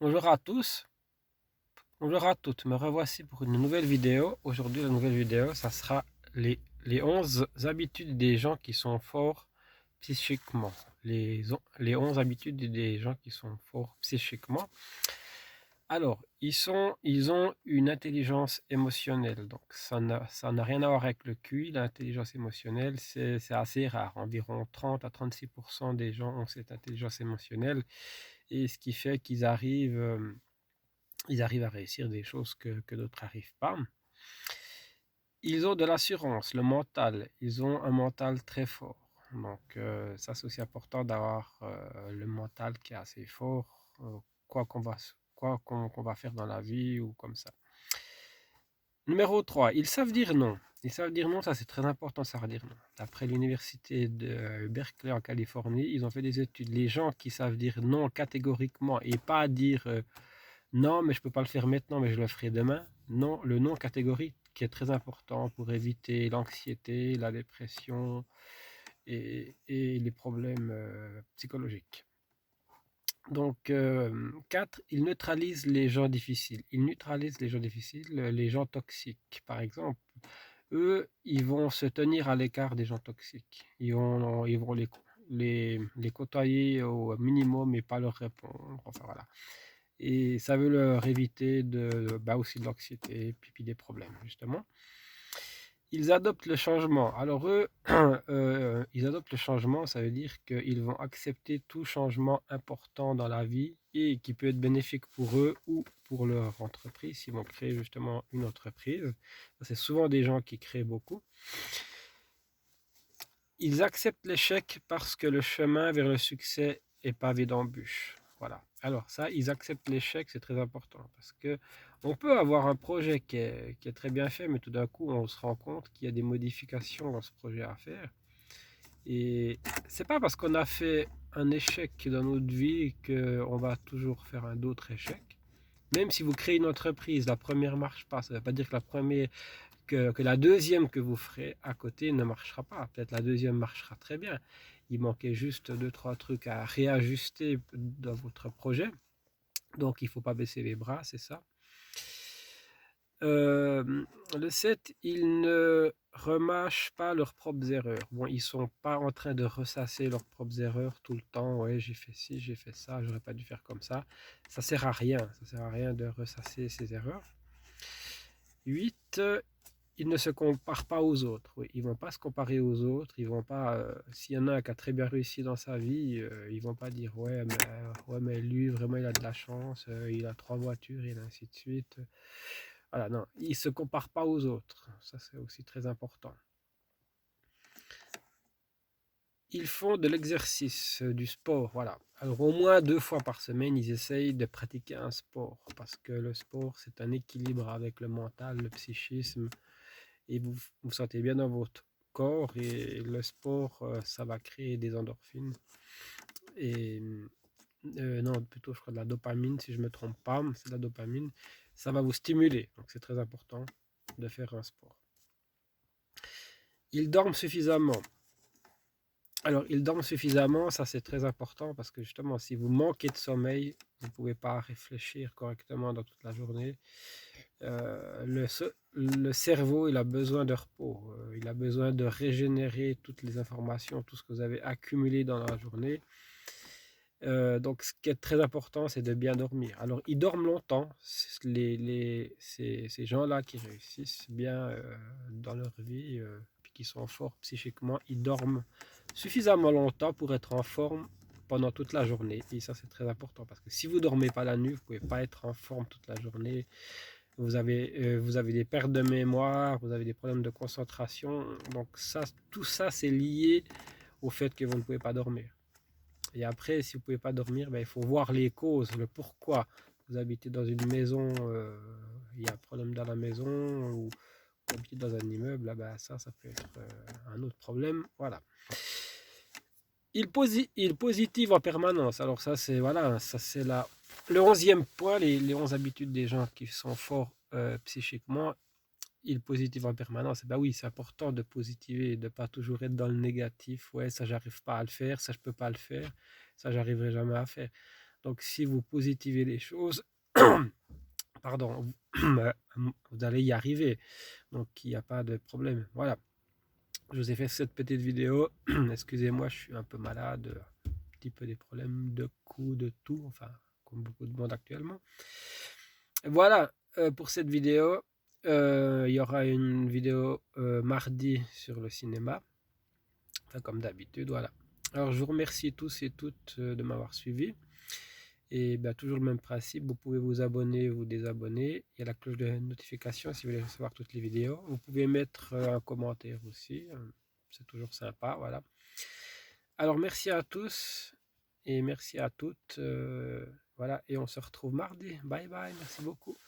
Bonjour à tous, bonjour à toutes, me revoici pour une nouvelle vidéo. Aujourd'hui, la nouvelle vidéo, ça sera les 11 habitudes des gens qui sont forts psychiquement. Les 11 habitudes des gens qui sont forts psychiquement. Alors, ils ont une intelligence émotionnelle, donc ça n'a rien à voir avec le QI. L'intelligence émotionnelle, c'est assez rare. Environ 30 à 36% des gens ont cette intelligence émotionnelle, et ce qui fait ils arrivent à réussir des choses que d'autres n'arrivent pas. Ils ont de l'assurance, le mental. Ils ont un mental très fort. Donc, ça, c'est aussi important d'avoir le mental qui est assez fort, quoi qu'on va faire dans la vie ou comme ça. Numéro 3, ils savent dire non. Ils savent dire non, ça c'est très important de savoir dire non. D'après l'université de Berkeley en Californie, ils ont fait des études. Les gens qui savent dire non catégoriquement et pas dire non, mais je peux pas le faire maintenant, mais je le ferai demain. Non, le non catégorique qui est très important pour éviter l'anxiété, la dépression et les problèmes psychologiques. Donc, 4, ils neutralisent les gens difficiles. Ils neutralisent les gens difficiles, les gens toxiques. Par exemple, eux, ils vont se tenir à l'écart des gens toxiques. Ils vont les côtoyer au minimum et pas leur répondre. Enfin voilà. Et ça veut leur éviter bah aussi de l'anxiété, puis des problèmes, justement. Ils adoptent le changement. Alors eux, ils adoptent le changement, ça veut dire qu'ils vont accepter tout changement important dans la vie et qui peut être bénéfique pour eux ou pour leur entreprise, s'ils vont créer justement une entreprise. C'est souvent des gens qui créent beaucoup. Ils acceptent l'échec parce que le chemin vers le succès est pavé d'embûches. Voilà. Alors ça, ils acceptent l'échec, c'est très important parce que on peut avoir un projet qui est très bien fait, mais tout d'un coup, on se rend compte qu'il y a des modifications dans ce projet à faire. Et c'est pas parce qu'on a fait un échec dans notre vie qu'on va toujours faire un autre échec. Même si vous créez une entreprise, la première marche pas, ça ne veut pas dire que que la deuxième que vous ferez à côté ne marchera pas. Peut-être la deuxième marchera très bien. Il manquait juste deux, trois trucs à réajuster dans votre projet. Donc, il ne faut pas baisser les bras, c'est ça. Le 7, ils ne remâchent pas leurs propres erreurs. Bon, ils ne sont pas en train de ressasser leurs propres erreurs tout le temps. Ouais, j'ai fait ci, j'ai fait ça, j'aurais pas dû faire comme ça. Ça sert à rien. Ça sert à rien de ressasser ses erreurs. 8, ils ne se comparent pas aux autres. Oui, ils vont pas se comparer aux autres. Ils vont pas. S'il y en a un qui a très bien réussi dans sa vie, ils vont pas dire ouais, mais lui vraiment il a de la chance, il a trois voitures et ainsi de suite. Voilà, non, ils se comparent pas aux autres. Ça c'est aussi très important. Ils font de l'exercice, du sport, voilà. Alors au moins 2 fois par semaine, ils essayent de pratiquer un sport parce que le sport c'est un équilibre avec le mental, le psychisme et vous vous sentez bien dans votre corps et le sport, ça va créer des endorphines et non, plutôt je crois de la dopamine si je me trompe pas, c'est de la dopamine. Ça va vous stimuler, donc c'est très important de faire un sport. Ils dorment suffisamment. Alors, ils dorment suffisamment, ça c'est très important parce que justement, si vous manquez de sommeil, vous ne pouvez pas réfléchir correctement dans toute la journée. Le cerveau, il a besoin de repos, il a besoin de régénérer toutes les informations, tout ce que vous avez accumulé dans la journée. Donc, ce qui est très important, c'est de bien dormir. Alors, ils dorment longtemps, ces gens-là qui réussissent bien dans leur vie, puis qui sont forts psychiquement, ils dorment suffisamment longtemps pour être en forme pendant toute la journée. Et ça, c'est très important parce que si vous ne dormez pas la nuit, vous ne pouvez pas être en forme toute la journée. Vous avez des pertes de mémoire, vous avez des problèmes de concentration. Donc ça, tout ça, c'est lié au fait que vous ne pouvez pas dormir. Et après, si vous ne pouvez pas dormir, ben, il faut voir les causes, le pourquoi. Vous habitez dans une maison, il y a un problème dans la maison, ou vous habitez dans un immeuble, là, ben, ça peut être un autre problème. Voilà. Il positive en permanence. Alors ça, c'est voilà, ça c'est le 11e point, les 11 habitudes des gens qui sont forts psychiquement. Il positive en permanence. Bah oui, c'est important de positiver, de ne pas toujours être dans le négatif. Ouais, ça, j'arrive pas à le faire, ça, je peux pas le faire, ça, j'arriverai jamais à faire. Donc si vous positivez les choses, pardon, vous allez y arriver. Donc il n'y a pas de problème. Voilà, je vous ai fait cette petite vidéo. Excusez-moi, je suis un peu malade, un petit peu des problèmes de cou, de tout, enfin, comme beaucoup de monde actuellement. Voilà pour cette vidéo. Il y aura une vidéo mardi sur le cinéma, enfin, comme d'habitude, voilà. Alors je vous remercie tous et toutes de m'avoir suivi. Et ben, toujours le même principe, vous pouvez vous abonner, vous désabonner. Il y a la cloche de notification si vous voulez recevoir toutes les vidéos. Vous pouvez mettre un commentaire aussi, c'est toujours sympa, voilà. Alors merci à tous et merci à toutes. Voilà, et on se retrouve mardi. Bye bye, merci beaucoup.